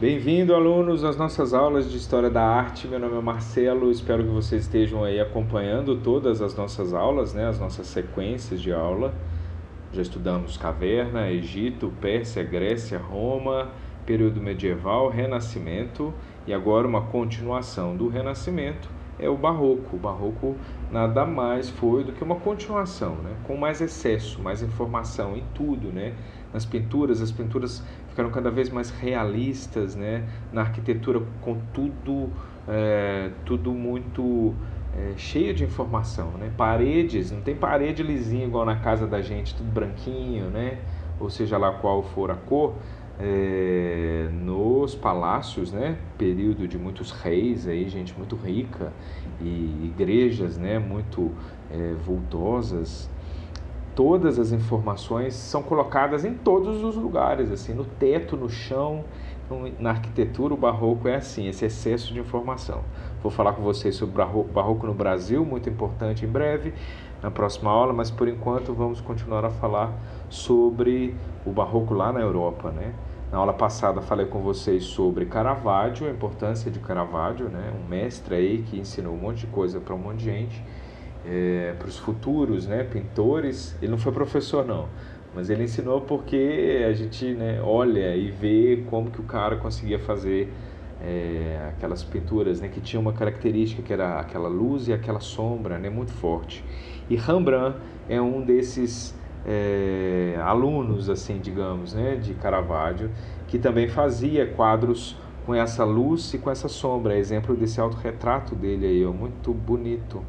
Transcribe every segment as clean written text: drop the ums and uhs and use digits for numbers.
Bem-vindo, alunos, às nossas aulas de História da Arte. Meu nome é Marcelo, espero que vocês estejam aí acompanhando todas as nossas aulas, né, as nossas sequências de aula. Já estudamos caverna, Egito, Pérsia, Grécia, Roma, período medieval, Renascimento e agora uma continuação do Renascimento é o Barroco. O Barroco nada mais foi do que uma continuação, né? Com mais excesso, mais informação em tudo, né? Nas pinturas, as pinturas ficaram cada vez mais realistas, né? Na arquitetura, com tudo muito cheio de informação, né? Paredes, não tem parede lisinha igual na casa da gente, tudo branquinho, né? Ou seja lá qual for a cor. Nos palácios, né, período de muitos reis, aí, gente muito rica, e igrejas, né, muito vultosas, todas as informações são colocadas em todos os lugares, assim, no teto, no chão. Na arquitetura, o barroco é assim, esse excesso de informação. Vou falar com vocês sobre o barroco no Brasil, muito importante, em breve, na próxima aula, mas por enquanto vamos continuar a falar sobre o barroco lá na Europa, né? Na aula passada falei com vocês sobre Caravaggio, a importância de Caravaggio, né? Um mestre aí que ensinou um monte de coisa para um monte de gente, para os futuros, né, pintores. Ele não foi professor não, mas ele ensinou porque a gente, né, olha e vê como que o cara conseguia fazer aquelas pinturas, né, que tinha uma característica que era aquela luz e aquela sombra, né, muito forte. E Rembrandt é um desses alunos, assim, digamos, né, de Caravaggio, que também fazia quadros com essa luz e com essa sombra. Exemplo desse autorretrato dele aí, ó, muito bonito.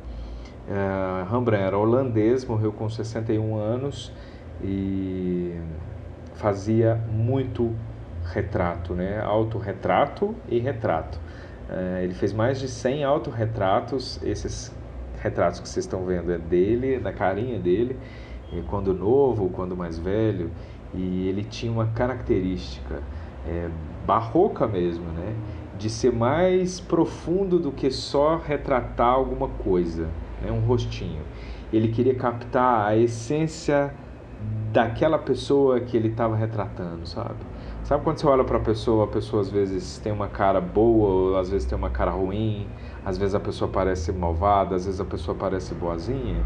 Rembrandt era holandês, morreu com 61 anos e fazia muito retrato, né? Autorretrato e retrato. Ele fez mais de 100 autorretratos. Esses retratos que vocês estão vendo é dele, da carinha dele, quando novo, quando mais velho. E ele tinha uma característica barroca mesmo, né? De ser mais profundo do que só retratar alguma coisa, né? Um rostinho. Ele queria captar a essência daquela pessoa que ele estava retratando, sabe? Sabe quando você olha para a pessoa às vezes tem uma cara boa, ou às vezes tem uma cara ruim, às vezes a pessoa parece malvada, às vezes a pessoa parece boazinha?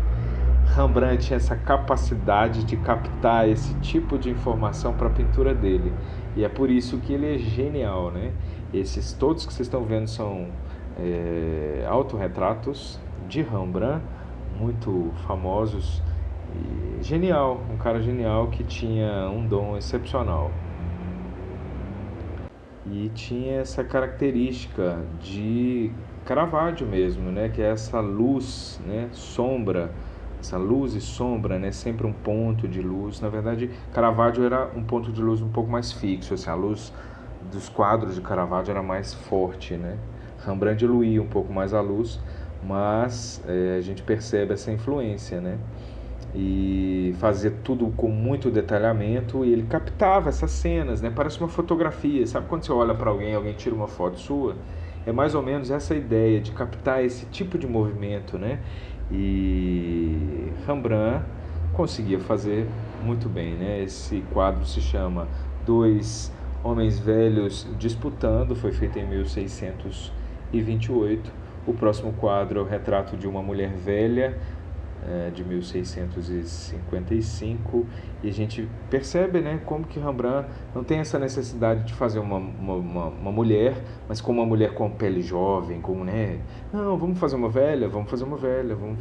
Rembrandt tinha essa capacidade de captar esse tipo de informação para a pintura dele. E é por isso que ele é genial, né? Esses todos que vocês estão vendo são autorretratos de Rembrandt, muito famosos. E genial, um cara genial que tinha um dom excepcional. E tinha essa característica de Caravaggio mesmo, né? Que é essa luz, né? Sombra, essa luz e sombra, né? Sempre um ponto de luz. Na verdade, Caravaggio era um ponto de luz um pouco mais fixo, assim, a luz dos quadros de Caravaggio era mais forte, né? Rembrandt diluía um pouco mais a luz, mas a gente percebe essa influência, né? E fazia tudo com muito detalhamento, e ele captava essas cenas, né? Parece uma fotografia. Sabe quando você olha para alguém tira uma foto sua? É mais ou menos essa ideia de captar esse tipo de movimento, né? E Rembrandt conseguia fazer muito bem, né? Esse quadro se chama Dois Homens Velhos Disputando, foi feito em 1628. O próximo quadro é o retrato de uma mulher velha, de 1655, e a gente percebe, né, como que Rembrandt não tem essa necessidade de fazer uma mulher, mas com uma mulher com pele jovem, com, né, não, vamos fazer uma velha, vamos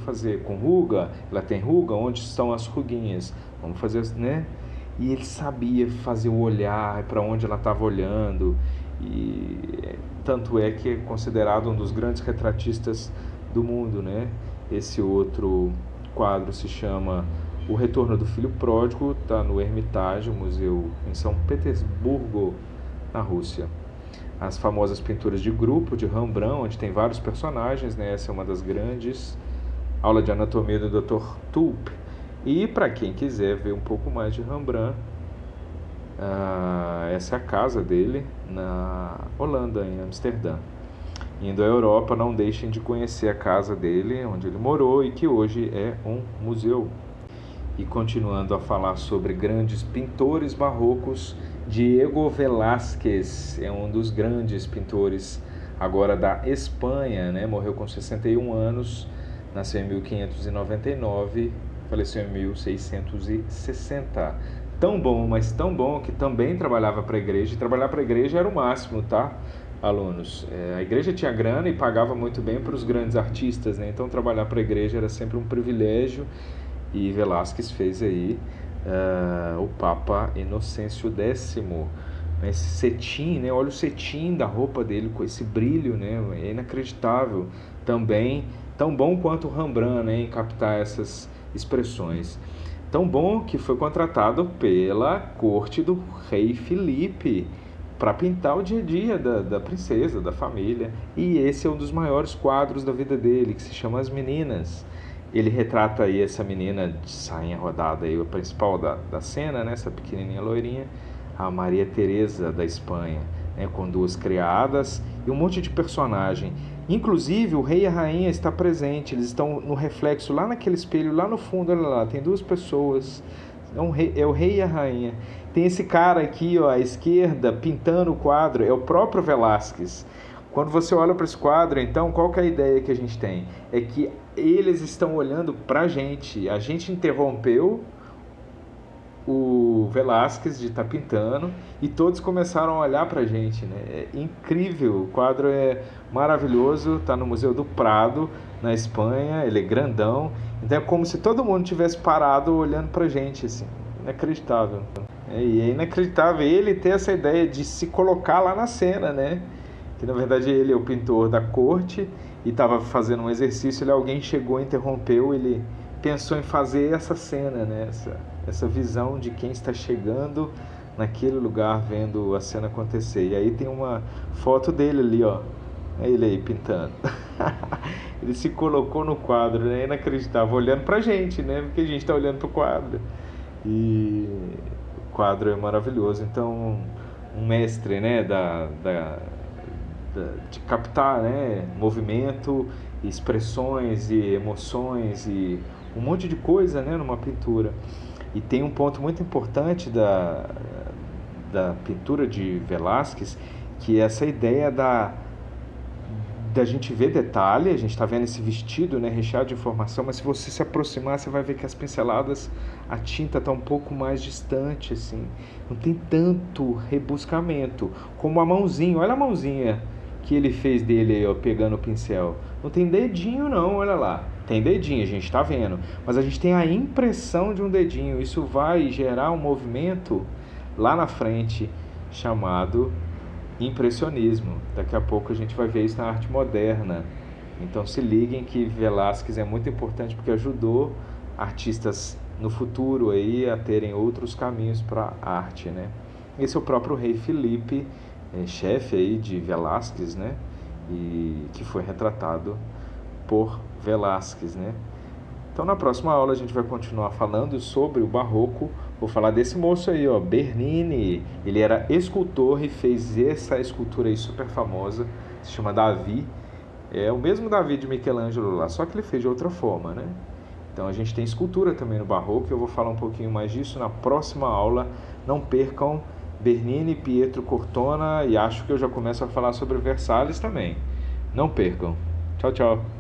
fazer com ruga, ela tem ruga, onde estão as ruguinhas, vamos fazer, né, e ele sabia fazer o olhar para onde ela estava olhando, e tanto é que é considerado um dos grandes retratistas do mundo, né. Esse outro quadro se chama O Retorno do Filho Pródigo, está no Hermitage, um museu em São Petersburgo, na Rússia. As famosas pinturas de grupo de Rembrandt, onde tem vários personagens, né? Essa é uma das grandes. Aula de anatomia do Dr. Tulp. E para quem quiser ver um pouco mais de Rembrandt, essa é a casa dele na Holanda, em Amsterdã. Indo à Europa, não deixem de conhecer a casa dele, onde ele morou e que hoje é um museu. E continuando a falar sobre grandes pintores barrocos, Diego Velázquez é um dos grandes pintores agora da Espanha, né? Morreu com 61 anos, nasceu em 1599, faleceu em 1660. Tão bom, mas tão bom que também trabalhava para a igreja, e trabalhar para a igreja era o máximo, tá, alunos? A igreja tinha grana e pagava muito bem para os grandes artistas, né? Então trabalhar para a igreja era sempre um privilégio, e Velázquez fez aí o Papa Inocêncio X, esse cetim, né? Olha o cetim da roupa dele com esse brilho, né? É inacreditável. Também tão bom quanto o Rembrandt, né? Em captar essas expressões. Tão bom que foi contratado pela corte do rei Felipe para pintar o dia a dia da princesa, da família. E esse é um dos maiores quadros da vida dele, que se chama As Meninas. Ele retrata aí essa menina de sainha rodada, aí, a principal da cena, né? Essa pequenininha loirinha, a Maria Teresa da Espanha, né? Com duas criadas e um monte de personagem. Inclusive o rei e a rainha está presente, eles estão no reflexo lá naquele espelho, lá no fundo, olha lá, tem duas pessoas, é o rei e a rainha. Tem esse cara aqui, ó, à esquerda, pintando o quadro, é o próprio Velázquez. Quando você olha para esse quadro, então, qual que é a ideia que a gente tem? É que eles estão olhando para a gente interrompeu o Velázquez de estar pintando e todos começaram a olhar para a gente, né? É incrível, o quadro é maravilhoso, está no Museu do Prado, na Espanha, ele é grandão, então é como se todo mundo tivesse parado olhando para a gente, assim, inacreditável. E é inacreditável ele ter essa ideia de se colocar lá na cena, né? Que na verdade ele é o pintor da corte e estava fazendo um exercício, alguém chegou, interrompeu, ele pensou em fazer essa cena, né? Essa visão de quem está chegando naquele lugar vendo a cena acontecer. E aí tem uma foto dele ali, ó, ele aí pintando. Ele se colocou no quadro, né? Inacreditável, olhando pra gente, né? Porque a gente está olhando pro quadro. E o quadro é maravilhoso. Então, um mestre, né? De captar, né, movimento, expressões e emoções e um monte de coisa, né, numa pintura. E tem um ponto muito importante da pintura de Velázquez, que é essa ideia da gente ver detalhe. A gente está vendo esse vestido, né, recheado de informação, mas se você se aproximar, você vai ver que as pinceladas, a tinta está um pouco mais distante, assim, não tem tanto rebuscamento, como a mãozinha, olha a mãozinha que ele fez dele aí, ó, pegando o pincel. Não tem dedinho não, olha lá. Tem dedinho, a gente está vendo. Mas a gente tem a impressão de um dedinho. Isso vai gerar um movimento lá na frente chamado impressionismo. Daqui a pouco a gente vai ver isso na arte moderna. Então se liguem que Velázquez é muito importante porque ajudou artistas no futuro aí a terem outros caminhos para a arte, né? Esse é o próprio rei Felipe, chefe aí de Velázquez, né? E que foi retratado por Velázquez, né? Então na próxima aula a gente vai continuar falando sobre o barroco. Vou falar desse moço aí, ó, Bernini. Ele era escultor e fez essa escultura aí super famosa, se chama Davi. É o mesmo Davi de Michelangelo lá, só que ele fez de outra forma, né? Então a gente tem escultura também no barroco. Eu vou falar um pouquinho mais disso na próxima aula. Não percam Bernini, Pietro Cortona, e acho que eu já começo a falar sobre Versalhes também. Não percam. Tchau, tchau.